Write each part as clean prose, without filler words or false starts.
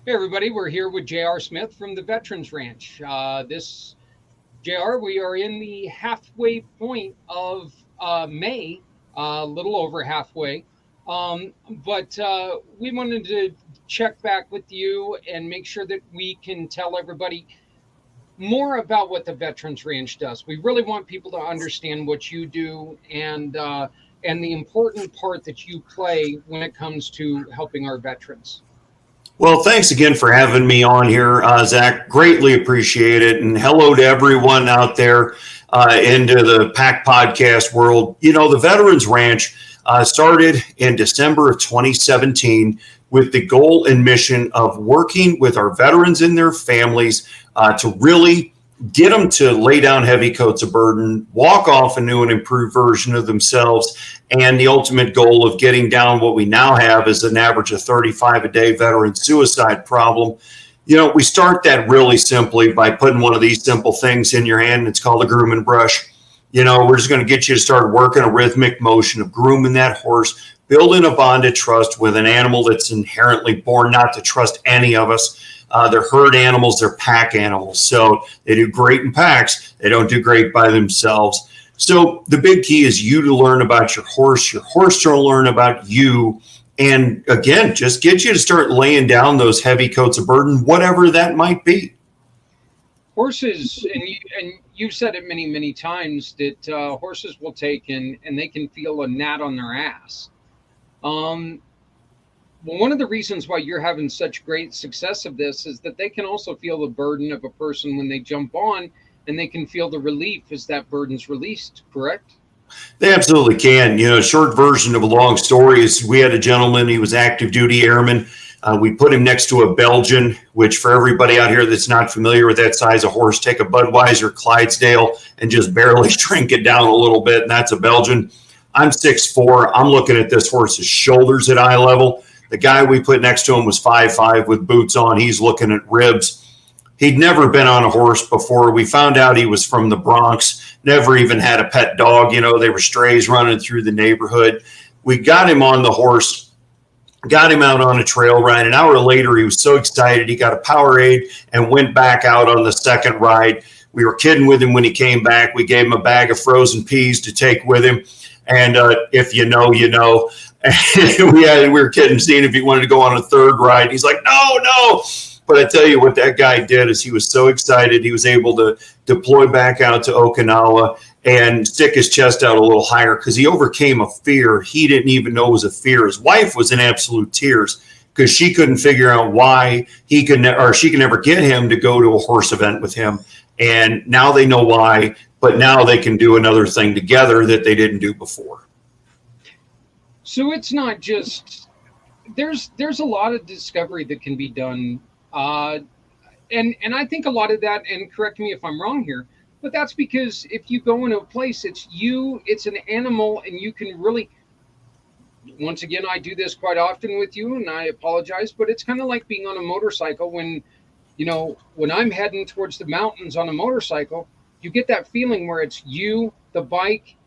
Hey, everybody, we're here with J.R. Smith from the Veterans Ranch. This, JR, we are in the halfway point of May, a little over halfway. But we wanted to check back with you and make sure that we can tell everybody more about what the Veterans Ranch does. We really want people to understand what you do and the important part that you play when it comes to helping our veterans. Well, thanks again for having me on here, Zach. Greatly appreciate it. And hello to everyone out there into the PAC podcast world. You know, the Veterans Ranch started in December of 2017 with the goal and mission of working with our veterans and their families to really get them to lay down heavy coats of burden, walk off a new and improved version of themselves, and the ultimate goal of getting down what we now have is an average of 35 a day veteran suicide problem. You know, we start that really simply by putting one of these simple things in your hand, and it's called a groom and brush. You know, we're just going to get you to start working a rhythmic motion of grooming that horse, building a bond of trust with an animal that's inherently born not to trust any of us. They're herd animals, they're pack animals. So they do great in packs. They don't do great by themselves. So the big key is you to learn about your horse to learn about you. And again, just get you to start laying down those heavy coats of burden, whatever that might be. Horses, and you've said it many, many times that horses will take and they can feel a gnat on their ass. Well, one of the reasons why you're having such great success of this is that they can also feel the burden of a person when they jump on, and they can feel the relief as that burden's released, correct? They absolutely can. You know, short version of a long story is we had a gentleman, he was active duty airman. We put him next to a Belgian, which for everybody out here that's not familiar with that size of horse, take a Budweiser Clydesdale and just barely shrink it down a little bit, and that's a Belgian. I'm 6'4". I'm looking at this horse's shoulders at eye level. The guy we put next to him was 5'5" with boots on. He's looking at ribs. He'd never been on a horse before. We found out he was from the Bronx, never even had a pet dog. You know, they were strays running through the neighborhood. We got him on the horse, got him out on a trail ride. An hour later, he was so excited. He got a Powerade and went back out on the second ride. We were kidding with him when he came back. We gave him a bag of frozen peas to take with him. And if you know, you know. we were kidding, seeing if he wanted to go on a third ride. He's like, no. But I tell you what that guy did is he was so excited. He was able to deploy back out to Okinawa and stick his chest out a little higher because he overcame a fear he didn't even know was a fear. His wife was in absolute tears because she couldn't figure out why she could never get him to go to a horse event with him. And now they know why, but now they can do another thing together that they didn't do before. So it's not just there's a lot of discovery that can be done, and I think a lot of that. And correct me if I'm wrong here, but that's because if you go into a place, it's an animal, and you can really. Once again, I do this quite often with you, and I apologize, but it's kind of like being on a motorcycle when, when I'm heading towards the mountains on a motorcycle, you get that feeling where it's you, the bike.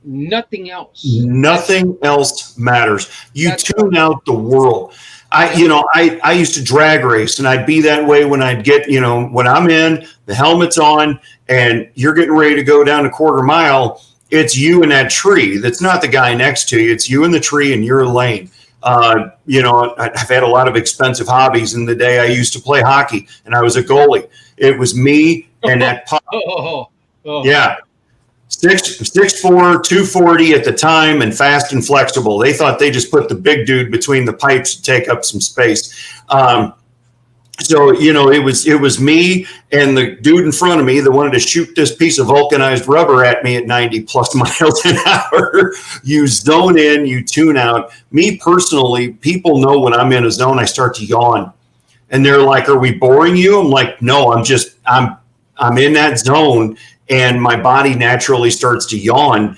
Nothing else. Nothing else matters. You tune out the world. I used to drag race, and I'd be that way when I'd get, when I'm in, the helmet's on, and you're getting ready to go down a quarter mile. It's you in that tree. That's not the guy next to you. It's you in the tree in your lane. I've had a lot of expensive hobbies in the day. I used to play hockey, and I was a goalie. It was me and that puck. Yeah. 6'4", 240 at the time, and fast and flexible. They thought they just put the big dude between the pipes to take up some space. It was me and the dude in front of me that wanted to shoot this piece of vulcanized rubber at me at 90 plus miles an hour. You zone in, you tune out. Me personally, people know when I'm in a zone, I start to yawn. And they're like, "Are we boring you?" I'm like, "No, I'm in that zone." And my body naturally starts to yawn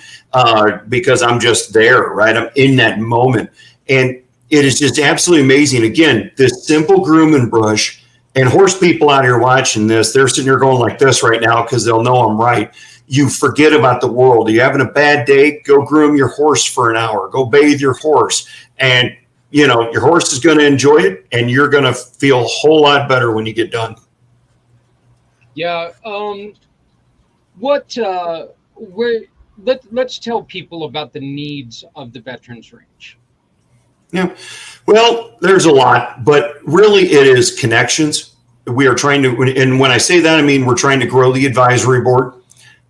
because I'm just there, right? I'm in that moment. And it is just absolutely amazing. Again, this simple groom and brush, and horse people out here watching this, they're sitting here going like this right now because they'll know I'm right. You forget about the world. Are you having a bad day? Go groom your horse for an hour. Go bathe your horse. And your horse is going to enjoy it, and you're going to feel a whole lot better when you get done. Yeah. Let's tell people about the needs of the Veterans Ranch. Yeah. Well, there's a lot, but really it is connections. We are trying to, and when I say that, I mean, we're trying to grow the advisory board.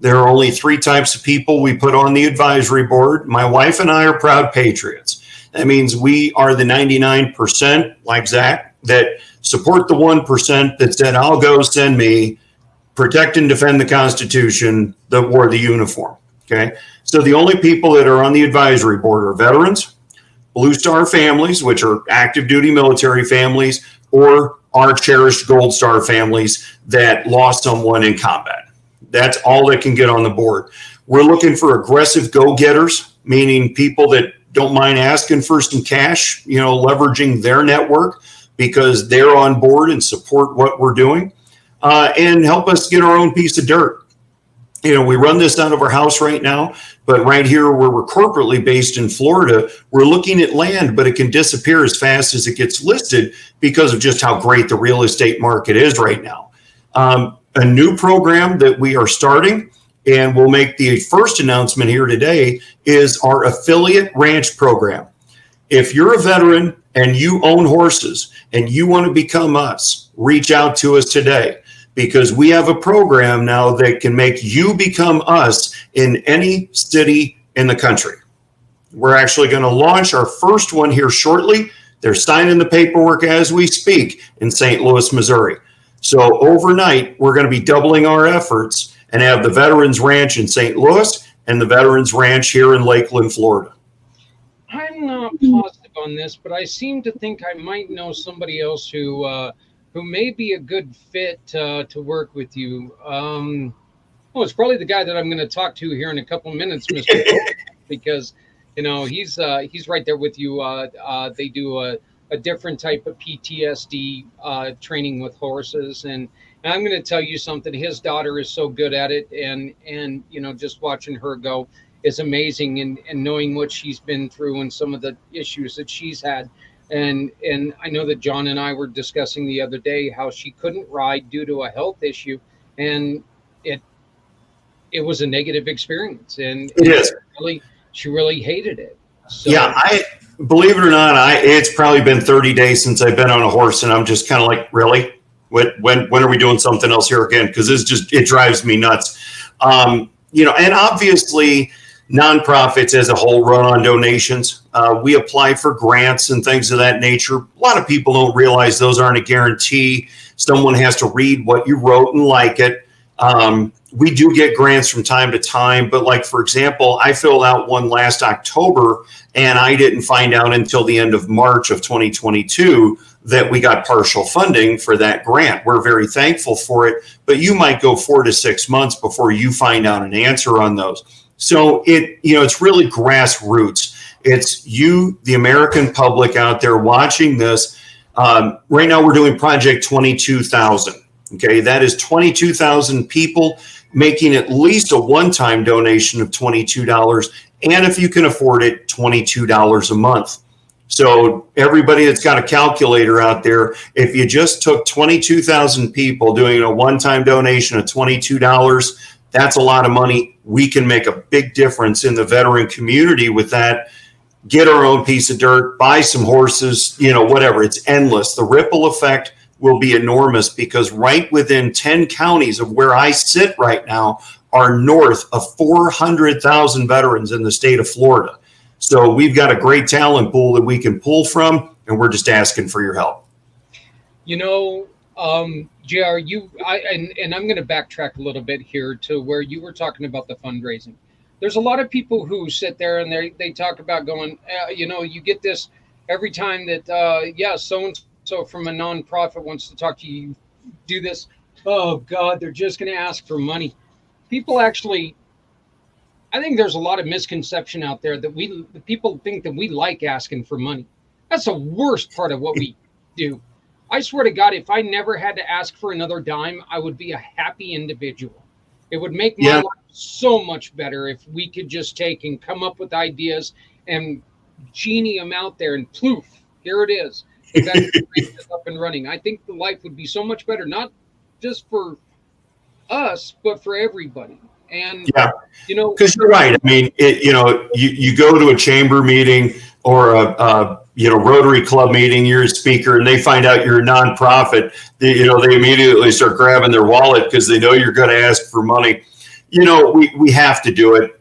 There are only 3 types of people we put on the advisory board. My wife and I are proud patriots. That means we are the 99%, like Zach, that support the 1% that said, I'll go, send me, protect and defend the Constitution, that wore the uniform. Okay. So the only people that are on the advisory board are veterans, Blue Star families, which are active duty military families, or our cherished Gold Star families that lost someone in combat. That's all that can get on the board. We're looking for aggressive go-getters, meaning people that don't mind asking for some cash, leveraging their network because they're on board and support what we're doing, and help us get our own piece of dirt. We run this out of our house right now, but right here where we're corporately based in Florida, we're looking at land, but it can disappear as fast as it gets listed because of just how great the real estate market is right now. A new program that we are starting, and we'll make the first announcement here today, is our affiliate ranch program. If you're a veteran and you own horses and you want to become us, reach out to us today. Because we have a program now that can make you become us in any city in the country. We're actually going to launch our first one here shortly. They're signing the paperwork as we speak in St. Louis, Missouri. So overnight, we're going to be doubling our efforts and have the Veterans Ranch in St. Louis and the Veterans Ranch here in Lakeland, Florida. I'm not positive on this, but I seem to think I might know somebody else who may be a good fit to work with you. It's probably the guy that I'm going to talk to here in a couple of minutes, Mr. because, he's right there with you. They do a different type of PTSD training with horses. And I'm going to tell you something. His daughter is so good at it. And just watching her go is amazing. And knowing what she's been through and some of the issues that she's had. And I know that John and I were discussing the other day how she couldn't ride due to a health issue, and it was a negative experience, and it is. She really hated it. So, yeah, I believe it or not, it's probably been 30 days since I've been on a horse, and I'm just kind of like, really? When are we doing something else here again? Because it drives me nuts. And obviously, nonprofits as a whole run on donations. We apply for grants and things of that nature. A lot of people don't realize those aren't a guarantee. Someone has to read what you wrote and like it. We do get grants from time to time, but like, for example, I filled out one last October and I didn't find out until the end of March of 2022 that we got partial funding for that grant. We're very thankful for it, but you might go 4 to 6 months before you find out an answer on those. So it's really grassroots. It's you, the American public out there watching this. Right now we're doing Project 22,000. Okay, that is 22,000 people making at least a one-time donation of $22. And if you can afford it, $22 a month. So everybody that's got a calculator out there, if you just took 22,000 people doing a one-time donation of $22, that's a lot of money. We can make a big difference in the veteran community with that. Get our own piece of dirt, buy some horses, whatever. It's endless. The ripple effect will be enormous because right within 10 counties of where I sit right now are north of 400,000 veterans in the state of Florida. So we've got a great talent pool that we can pull from, and we're just asking for your help. JR, and I'm going to backtrack a little bit here to where you were talking about the fundraising. There's a lot of people who sit there and they talk about going, you get this every time that, so-and-so from a nonprofit wants to talk to you, do this. Oh, God, they're just going to ask for money. People actually, I think there's a lot of misconception out there that people think that we like asking for money. That's the worst part of what we do. I swear to God, if I never had to ask for another dime, I would be a happy individual. It would make my life so much better if we could just take and come up with ideas and genie them out there and poof, Here it is. The veterans ranch is up and running. I think the life would be so much better, not just for us, but for everybody. And Yeah, you know, because you're right. I mean, you go to a chamber meeting or a Rotary Club meeting, you're a speaker, and they find out you're a nonprofit. They immediately start grabbing their wallet because they know you're going to ask for money. We have to do it.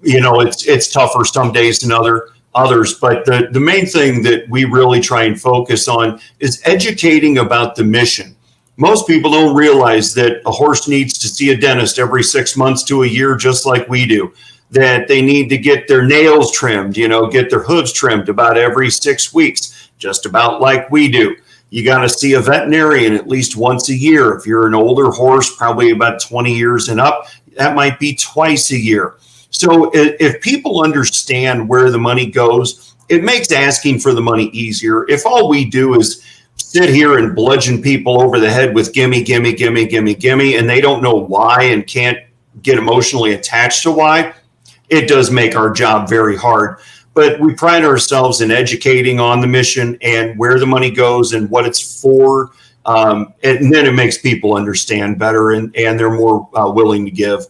It's tougher some days than others, but the main thing that we really try and focus on is educating about the mission. Most people don't realize that a horse needs to see a dentist every 6 months to a year, just like we do. That they need to get their nails trimmed, get their hooves trimmed about every 6 weeks, just about like we do. You got to see a veterinarian at least once a year. If you're an older horse, probably about 20 years and up, that might be twice a year. So if people understand where the money goes, it makes asking for the money easier. If all we do is sit here and bludgeon people over the head with gimme, gimme, gimme, gimme, gimme, and they don't know why and can't get emotionally attached to why, it does make our job very hard. But we pride ourselves in educating on the mission and where the money goes and what it's for. And then it makes people understand better and they're more willing to give.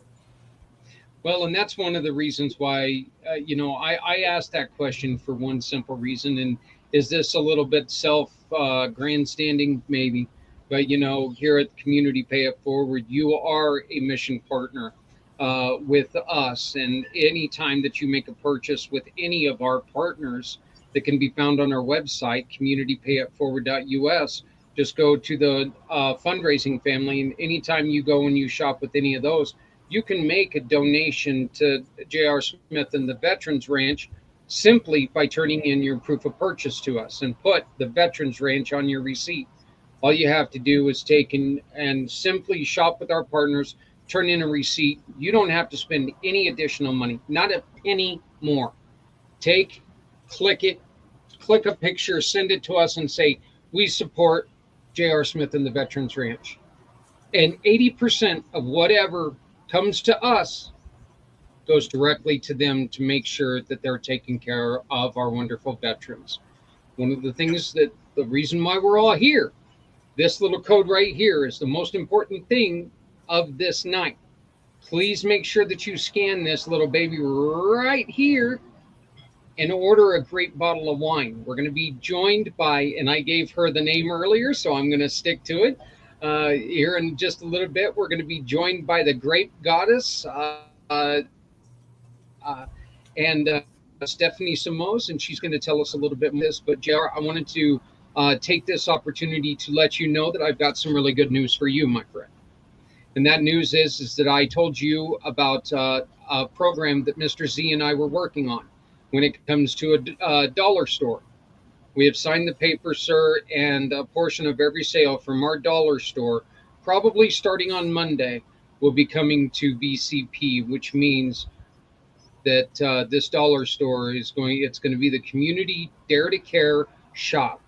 Well, and that's one of the reasons why, I asked that question for one simple reason. And is this a little bit grandstanding? Maybe. But, here at Community Pay It Forward, you are a mission partner with us. And anytime that you make a purchase with any of our partners that can be found on our website, communitypayitforward.us, just go to the fundraising family. And anytime you go and you shop with any of those, you can make a donation to J.R. Smith and the Veterans Ranch simply by turning in your proof of purchase to us and put the Veterans Ranch on your receipt. All you have to do is take and simply shop with our partners, turn in a receipt. You don't have to spend any additional money, not a penny more. Click it, click a picture, send it to us and say, we support J.R. Smith and the Veterans Ranch. And 80% of whatever comes to us goes directly to them to make sure that they're taking care of our wonderful veterans. One of the things the reason why we're all here, this little code right here is the most important thing of this night. Please make sure that you scan this little baby right here and order a great bottle of wine. We're going to be joined by, and I gave her the name earlier, so I'm going to stick to it. Here in just a little bit, we're going to be joined by the Grape Goddess and Stephanie Samos, and she's going to tell us a little bit more this. But JR, I wanted to take this opportunity to let you know that I've got some really good news for you, my friend. And that news is that I told you about a program that Mr. Z and I were working on when it comes to a dollar store. We have signed the paper, sir, and a portion of every sale from our dollar store, probably starting on Monday, will be coming to VCP, which means that this dollar store it's going to be the Community Dare to Care shop.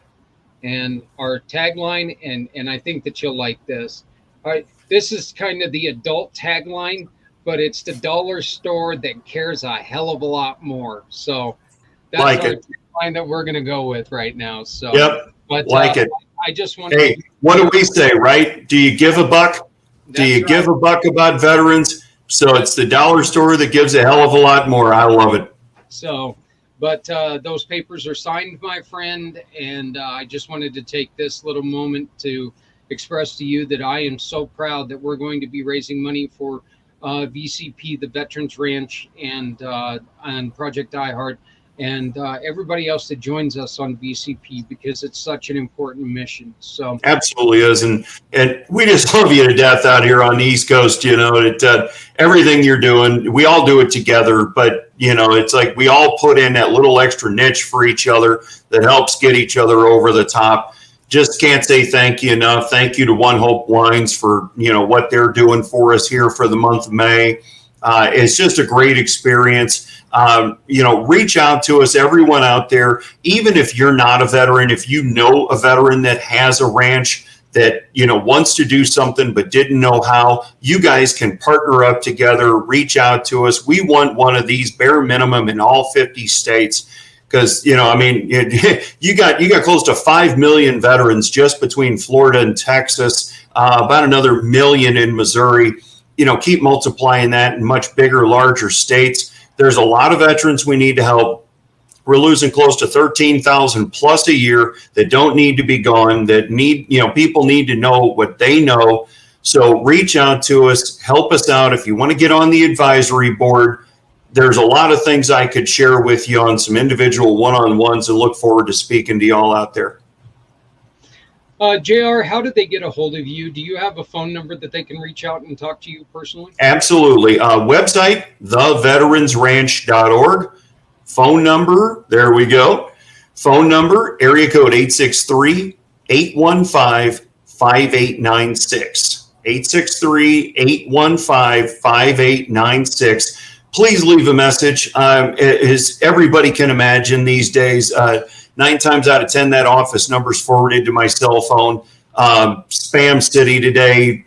And our tagline, and I think that you'll like this. All right, this is kind of the adult tagline, but it's the dollar store that cares a hell of a lot more. So that's like our it. tagline that we're going to go with right now. So, Yep. But like it. I just want Hey, what do we say, right? Do you give a buck? Do you give a buck about veterans? So it's the dollar store that gives a hell of a lot more. I love it. So, but those papers are signed, my friend, and I just wanted to take this little moment to express to you that I am so proud that we're going to be raising money for VCP, the Veterans Ranch, and Project iHeart, and everybody else that joins us on VCP, because it's such an important mission. So absolutely is, and we just love you to death out here on the East Coast. Everything you're doing, we all do it together, but it's like we all put in that little extra niche for each other that helps get each other over the top. Just can't say thank you enough. Thank you to One Hope Wines for what they're doing for us here for the month of May. It's just a great experience. Reach out to us, everyone out there, even if you're not a veteran, if you know a veteran that has a ranch that, wants to do something but didn't know how, you guys can partner up together, reach out to us. We want one of these bare minimum in all 50 states, because I mean, you got close to 5 million veterans just between Florida and Texas, about another million in Missouri. Keep multiplying that in much bigger, larger states. There's a lot of veterans we need to help. We're losing close to 13,000 plus a year that don't need to be gone, that need, people need to know what they know. So reach out to us, help us out. If you want to get on the advisory board, there's a lot of things I could share with you on some individual one-on-ones, and look forward to speaking to y'all out there. JR, how did they get a hold of you? Do you have a phone number that they can reach out and talk to you personally? Absolutely. Website, theveteransranch.org. Phone number, there we go. Phone number, area code 863-815-5896. 863-815-5896. Please leave a message. As everybody can imagine these days, 9 times out of 10, that office number is forwarded to my cell phone. Spam city today,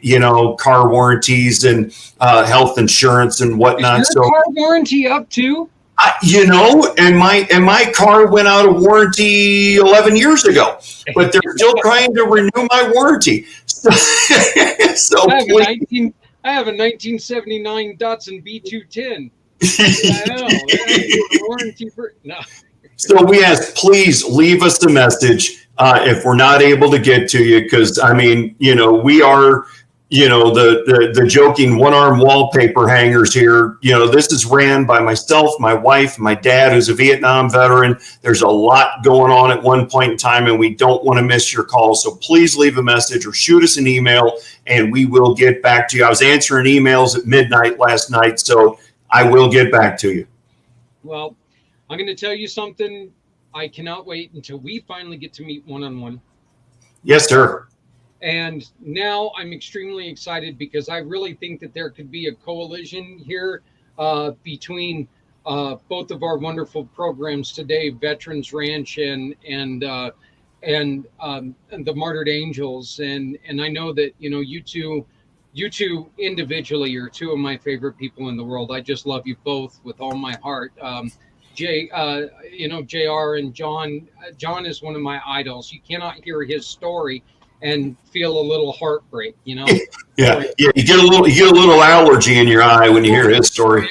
car warranties and health insurance and whatnot. Is your car warranty up too? And my car went out of warranty 11 years ago, but they're still trying to renew my warranty. So I have a 1979 Datsun B210. Warranty for no. So we ask, please leave us a message if we're not able to get to you, because I mean, we are, the joking one-arm wallpaper hangers here. This is ran by myself, my wife, my dad, who's a Vietnam veteran. There's a lot going on at one point in time, and we don't want to miss your call. So please leave a message or shoot us an email, and we will get back to you. I was answering emails at midnight last night, so I will get back to you. Well, I'm going to tell you something. I cannot wait until we finally get to meet one-on-one. Yes, sir. And now I'm extremely excited because I really think that there could be a coalition here between both of our wonderful programs today, Veterans Ranch and the Martyred Angels. And I know that, you two individually are two of my favorite people in the world. I just love you both with all my heart. JR and John is one of my idols. You cannot hear his story and feel a little heartbreak, Yeah, you get a little allergy in your eye when you hear his story. Yeah,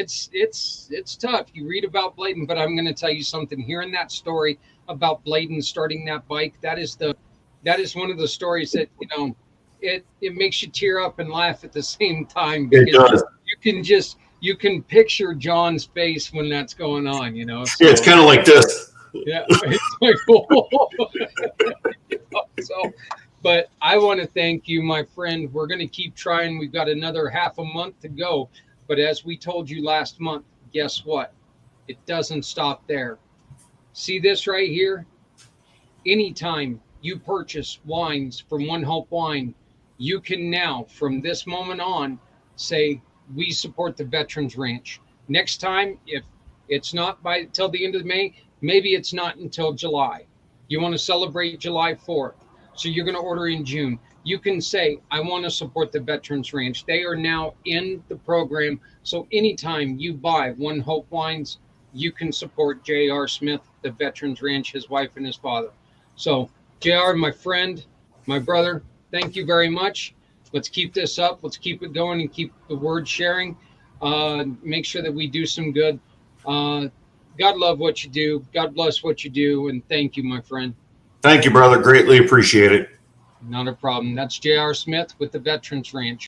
it's tough. You read about Bladen, but I'm going to tell you something. Hearing that story about Bladen starting that bike, that is one of the stories that it makes you tear up and laugh at the same time. It does. You can picture John's face when that's going on. So, yeah, it's kind of like this. Yeah, it's like, oh. So, but I want to thank you, my friend. We're going to keep trying. We've got another half a month to go. But as we told you last month, guess what? It doesn't stop there. See this right here? Anytime you purchase wines from One Hope Wine, you can now, from this moment on, say, we support the Veterans Ranch. Next time, if it's not till the end of May, maybe it's not until July. You want to celebrate July 4th. So you're going to order in June. You can say, I want to support the Veterans Ranch. They are now in the program. So anytime you buy One Hope Wines, you can support J.R. Smith, the Veterans Ranch, his wife and his father. So JR, my friend, my brother, thank you very much. Let's keep this up. Let's keep it going and keep the word sharing. Make sure that we do some good. God love what you do. God bless what you do. And thank you, my friend. Thank you, brother. Greatly appreciate it. Not a problem. That's J.R. Smith with the Veterans Ranch.